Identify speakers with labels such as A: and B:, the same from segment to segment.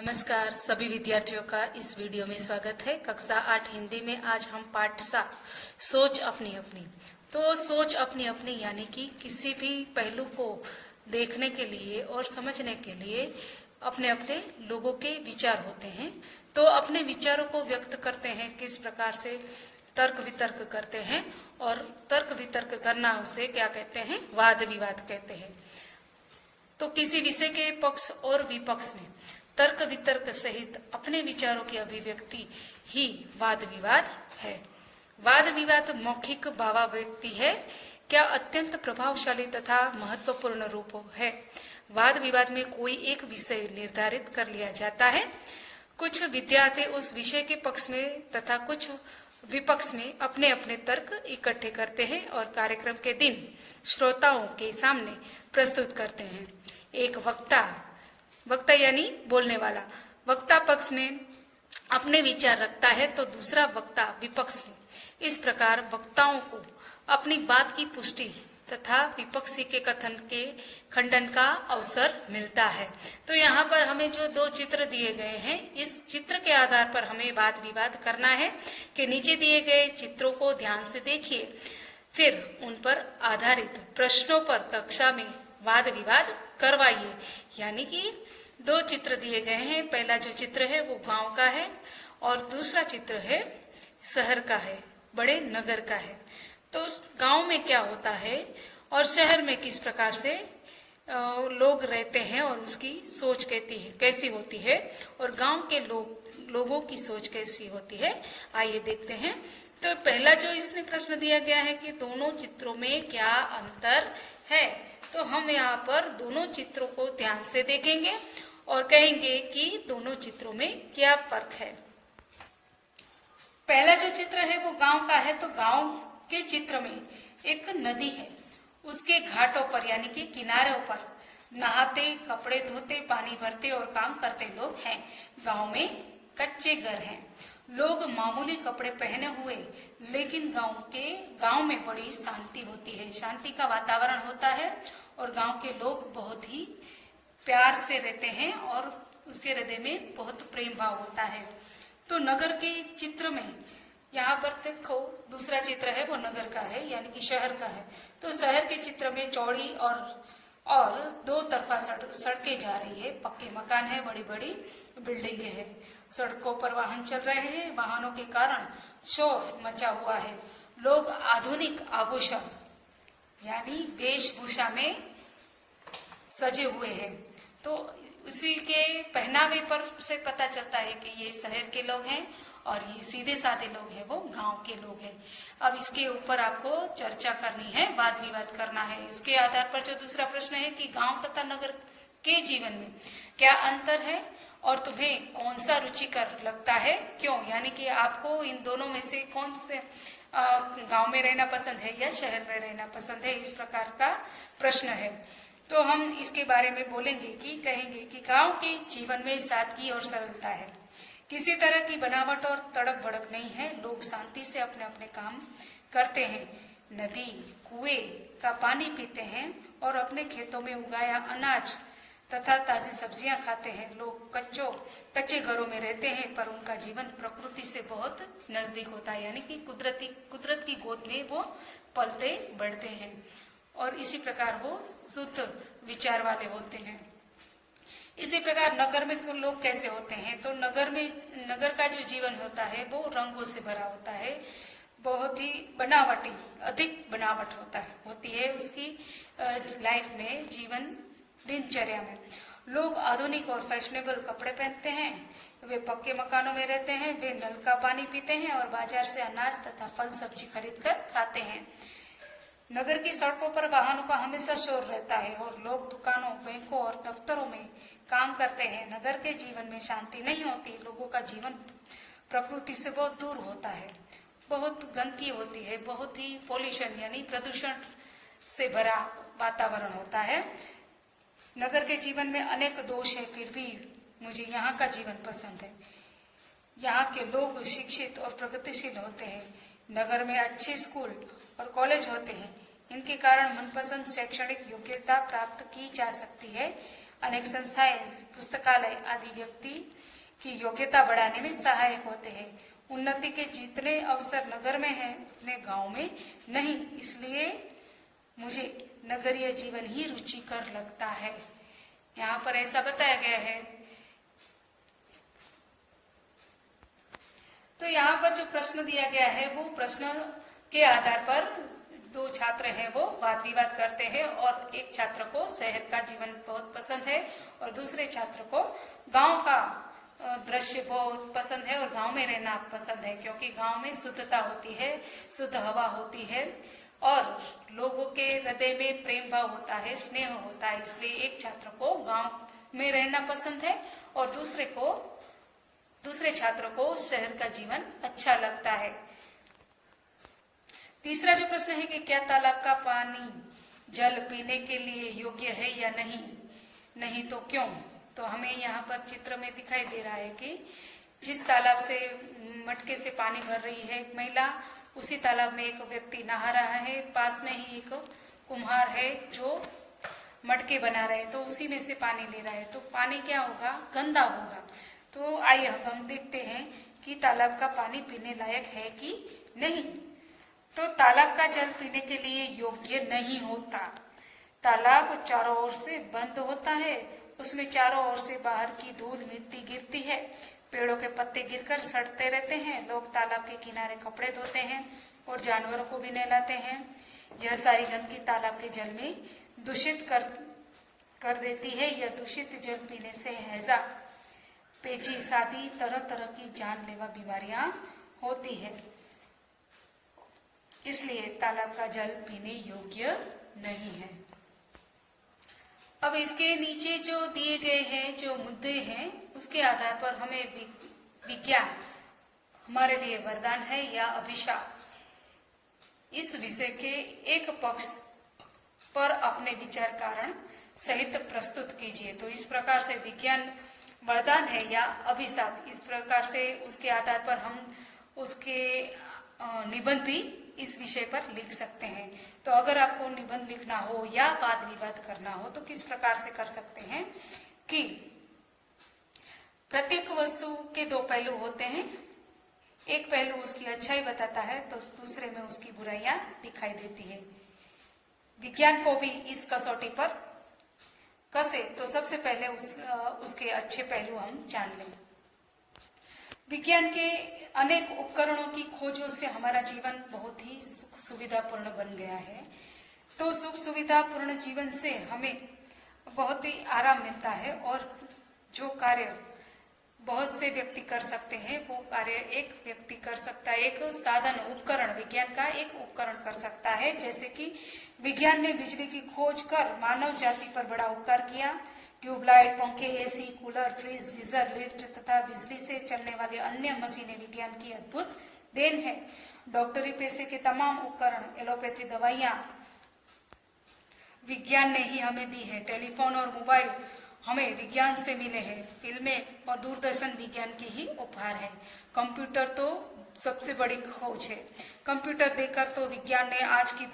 A: नमस्कार सभी विद्यार्थियों का इस वीडियो में स्वागत है। कक्षा 8 हिंदी में आज हम पाठ 7 सोच अपनी अपनी। तो सोच अपनी अपनी यानी कि किसी भी पहलू को देखने के लिए और समझने के लिए अपने अपने लोगों के विचार होते हैं। तो अपने विचारों को व्यक्त करते हैं, किस प्रकार से तर्क वितर्क करते हैं, और तर्क वितर्क करना उसे क्या कहते हैं, वाद विवाद कहते हैं। तो किसी विषय के पक्ष और विपक्ष में तर्क वितर्क सहित अपने विचारों की अभिव्यक्ति ही वाद विवाद है। वाद विवाद मौखिक भावाव्यक्ति है, क्या अत्यंत प्रभावशाली तथा महत्वपूर्ण रूप है। वाद विवाद में कोई एक विषय निर्धारित कर लिया जाता है। कुछ विद्यार्थी उस विषय के पक्ष में तथा कुछ विपक्ष में अपने अपने तर्क इकट्ठे करते हैं और कार्यक्रम के दिन श्रोताओं के सामने प्रस्तुत करते हैं। एक वक्ता यानी बोलने वाला वक्ता पक्ष में अपने विचार रखता है तो दूसरा वक्ता विपक्ष में। इस प्रकार वक्ताओं को अपनी बात की पुष्टि तथा विपक्षी के कथन के खंडन का अवसर मिलता है। तो यहाँ पर हमें जो दो चित्र दिए गए हैं, इस चित्र के आधार पर हमें वाद विवाद करना है कि नीचे दिए गए चित्रों को ध्यान से देखिए, फिर उन पर आधारित प्रश्नों पर कक्षा में वाद विवाद करवाइए। यानी कि दो चित्र दिए गए हैं। पहला जो चित्र है वो गांव का है और दूसरा चित्र है शहर का है, बड़े नगर का है। तो गांव में क्या होता है और शहर में किस प्रकार से लोग रहते हैं और उसकी सोच कैसी होती है, और गांव के लोगों की सोच कैसी होती है, आइए देखते हैं। तो पहला जो इसमें प्रश्न दिया गया है कि दोनों चित्रों में क्या अंतर है, तो हम यहाँ पर दोनों चित्रों को ध्यान से देखेंगे और कहेंगे कि दोनों चित्रों में क्या फर्क है। पहला जो चित्र है वो गांव का है। तो गांव के चित्र में एक नदी है, उसके घाटों पर यानी कि किनारों पर नहाते, कपड़े धोते, पानी भरते और काम करते लोग हैं। गांव में कच्चे घर हैं, लोग मामूली कपड़े पहने हुए, लेकिन गांव में बड़ी शांति होती है, शांति का वातावरण होता है और गांव के लोग बहुत ही प्यार से रहते हैं और उसके हृदय में बहुत प्रेम भाव होता है। तो नगर के चित्र में यहाँ पर देखो, दूसरा चित्र है वो नगर का है यानी कि शहर का है। तो शहर के चित्र में चौड़ी और दो तरफा सड़कें जा रही है, पक्के मकान है, बड़ी बड़ी बिल्डिंगें हैं, सड़कों पर वाहन चल रहे हैं, वाहनों के कारण शोर मचा हुआ है। लोग आधुनिक आभूषण यानी वेशभूषा में सजे हुए हैं। तो उसी के पहनावे पर से पता चलता है कि ये शहर के लोग हैं और ये सीधे साधे लोग हैं, वो गांव के लोग हैं। अब इसके ऊपर आपको चर्चा करनी है, वाद विवाद करना है। इसके आधार पर जो दूसरा प्रश्न है कि गांव तथा नगर के जीवन में क्या अंतर है और तुम्हें कौन सा रुचिकर लगता है, क्यों। यानी कि आपको इन दोनों में से कौन से गांव में रहना पसंद है या शहर में रहना पसंद है, इस प्रकार का प्रश्न है। तो हम इसके बारे में बोलेंगे कि कहेंगे कि गांव के जीवन में सादगी और सरलता है, किसी तरह की बनावट और तड़क भड़क नहीं है, लोग शांति से अपने अपने काम करते हैं, नदी कुएं का पानी पीते हैं और अपने खेतों में उगाया अनाज तथा ताजी सब्जियां खाते हैं। लोग कच्चे घरों में रहते हैं पर उनका जीवन प्रकृति से बहुत नजदीक होता है, यानी कि कुदरत की गोद में वो पलते बढ़ते हैं और इसी प्रकार वो शुद्ध विचार वाले होते हैं। इसी प्रकार नगर में लोग कैसे होते हैं, तो नगर का जो जीवन होता है वो रंगों से भरा होता है, बहुत ही अधिक बनावट होती है उसकी लाइफ में, जीवन दिनचर्या में। लोग आधुनिक और फैशनेबल कपड़े पहनते हैं, वे पक्के मकानों में रहते हैं, वे नल का पानी पीते हैं और बाजार से अनाज तथा फल सब्जी खरीद कर खाते हैं। नगर की सड़कों पर वाहनों का हमेशा शोर रहता है और लोग दुकानों, बैंकों और दफ्तरों में काम करते हैं। नगर के जीवन में शांति नहीं होती, लोगों का जीवन प्रकृति से बहुत दूर होता है, बहुत गंदगी होती है, बहुत ही पॉल्यूशन यानी प्रदूषण से भरा वातावरण होता है। नगर के जीवन में अनेक दोष है, फिर भी मुझे यहाँ का जीवन पसंद है। यहाँ के लोग शिक्षित और प्रगतिशील होते हैं, नगर में अच्छे स्कूल और कॉलेज होते हैं, इनके कारण मनपसंद शैक्षणिक योग्यता प्राप्त की जा सकती है। अनेक संस्थाएं, पुस्तकालय आदि व्यक्ति की योग्यता बढ़ाने में सहायक होते हैं। उन्नति के जितने अवसर नगर में हैं उतने गांव में नहीं, इसलिए मुझे नगरीय जीवन ही रुचिकर लगता है। यहाँ पर ऐसा बताया गया है। तो यहाँ पर जो प्रश्न दिया गया है वो प्रश्न के आधार पर दो छात्र हैं वो वाद विवाद करते हैं और एक छात्र को शहर का जीवन बहुत पसंद है और दूसरे छात्र को गांव का दृश्य बहुत पसंद है और गांव में रहना पसंद है, क्योंकि गांव में शुद्धता होती है, शुद्ध हवा होती है और लोगों के हृदय में प्रेम भाव होता है, स्नेह होता है। इसलिए एक छात्र को गांव में रहना पसंद है और दूसरे छात्र को शहर का जीवन अच्छा लगता है। तीसरा जो प्रश्न है कि क्या तालाब का पानी जल पीने के लिए योग्य है या नहीं, नहीं तो क्यों। तो हमें यहाँ पर चित्र में दिखाई दे रहा है कि जिस तालाब से मटके से पानी भर रही है एक महिला, उसी तालाब में एक व्यक्ति नहा रहा है, पास में ही एक कुम्हार है जो मटके बना रहे हैं, तो उसी में से पानी ले रहा है, तो पानी क्या होगा, गंदा होगा। तो आइए हम देखते हैं कि तालाब का पानी पीने लायक है कि नहीं। तो तालाब का जल पीने के लिए योग्य नहीं होता। तालाब चारों ओर से बंद होता है, उसमें चारों ओर से बाहर की धूल मिट्टी गिरती है, पेड़ों के पत्ते गिरकर सड़ते रहते हैं, लोग तालाब के किनारे कपड़े धोते हैं और जानवरों को भी नहलाते हैं। यह सारी गंदगी तालाब के जल में दूषित कर देती है। यह दूषित जल पीने से हैजा, पेचिश आदि तरह तरह की जानलेवा बीमारियां होती है, इसलिए तालाब का जल पीने योग्य नहीं है। अब इसके नीचे जो दिए गए हैं जो मुद्दे हैं उसके आधार पर हमें विज्ञान हमारे लिए वरदान है या अभिशाप, इस विषय के एक पक्ष पर अपने विचार कारण सहित प्रस्तुत कीजिए। तो इस प्रकार से विज्ञान वरदान है या अभिशाप, इस प्रकार से उसके आधार पर हम उसके निबंध भी इस विषय पर लिख सकते हैं। तो अगर आपको निबंध लिखना हो या वाद विवाद करना हो तो किस प्रकार से कर सकते हैं कि प्रत्येक वस्तु के दो पहलू होते हैं, एक पहलू उसकी अच्छाई बताता है तो दूसरे में उसकी बुराइयां दिखाई देती है। विज्ञान को भी इस कसौटी पर कसे तो सबसे पहले उसके अच्छे पहलू हम जान लें। विज्ञान के अनेक उपकरणों की खोजों से हमारा जीवन बहुत ही सुख सुविधापूर्ण बन गया है। तो सुख सुविधापूर्ण जीवन से हमें बहुत ही आराम मिलता है और जो कार्य बहुत से व्यक्ति कर सकते हैं वो कार्य एक व्यक्ति कर सकता है, एक साधन उपकरण विज्ञान का एक उपकरण कर सकता है। जैसे कि विज्ञान ने बिजली की खोज कर मानव जाति पर बड़ा उपकार किया। ट्यूबलाइट, पंखे, AC, cooler, fridge, geyser, lift तथा बिजली से चलने वाले अन्य मशीनें विज्ञान की अद्भुत देन है। डॉक्टरी पेशे के तमाम उपकरण, एलोपैथी दवाइयां विज्ञान ने ही हमें दी है। टेलीफोन और मोबाइल हमें विज्ञान से मिले हैं। फिल्में और दूरदर्शन विज्ञान की ही उपहार है। कंप्यूटर तो सबसे बड़ी खोज है। कंप्यूटर देकर तो विज्ञान ने आज की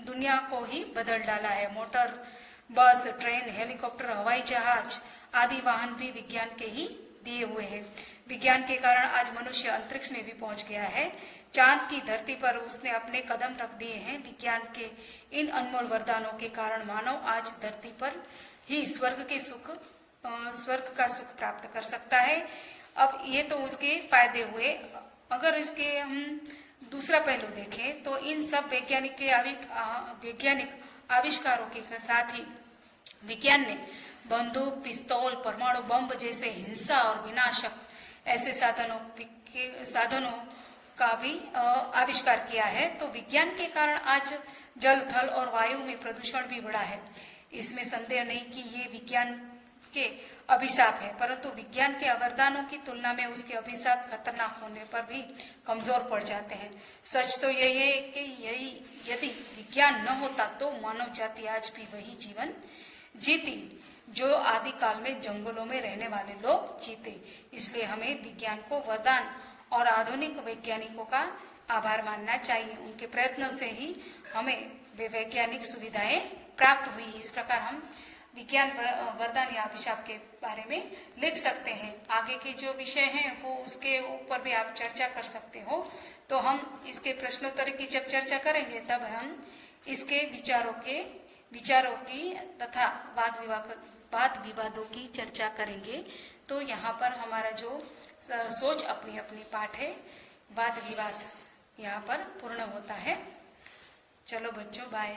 A: दुनिया को ही बदल डाला है। मोटर, बस, ट्रेन, हेलीकॉप्टर, हवाई जहाज आदि वाहन भी विज्ञान के ही दिए हुए हैं। विज्ञान के कारण आज मनुष्य अंतरिक्ष में भी पहुंच गया है। चांद की धरती पर उसने अपने कदम रख दिए हैं। विज्ञान के इन अनमोल वरदानों के कारण मानव आज धरती पर ही स्वर्ग का सुख प्राप्त कर सकता है। अब ये तो उसके फायदे हुए। अगर इसके हम दूसरा पहलू देखें तो इन सब वैज्ञानिक आविष्कारों के साथ ही विज्ञान ने बंदूक, पिस्तौल, परमाणु बम जैसे हिंसा और विनाशक ऐसे साधनों का भी आविष्कार किया है। तो विज्ञान के कारण आज जल, थल और वायु में प्रदूषण भी बढ़ा है। इसमें संदेह नहीं कि ये विज्ञान के अभिशाप है, परंतु विज्ञान के वरदानों की तुलना में उसके अभिशाप खतरनाक होने पर भी कमजोर पड़ जाते हैं। सच तो यही है कि यदि विज्ञान न होता तो मानव जाति आज भी वही जीवन जीती जो आदिकाल में जंगलों में रहने वाले लोग जीते। इसलिए हमें विज्ञान को वरदान और आधुनिक वैज्ञानिकों का आभार मानना चाहिए। उनके प्रयत्नों से ही हमें वे वैज्ञानिक सुविधाएं प्राप्त हुई। इस प्रकार हम विज्ञान वरदान या अभिशाप के बारे में लिख सकते हैं। आगे के जो विषय हैं वो उसके ऊपर भी आप चर्चा कर सकते हो। तो हम इसके प्रश्नोत्तर की जब चर्चा करेंगे तब हम इसके विचारों की तथा वाद विवादों की चर्चा करेंगे। तो यहाँ पर हमारा जो सोच अपनी अपनी पाठ है, वाद विवाद यहाँ पर पूर्ण होता है। चलो बच्चों, बाय।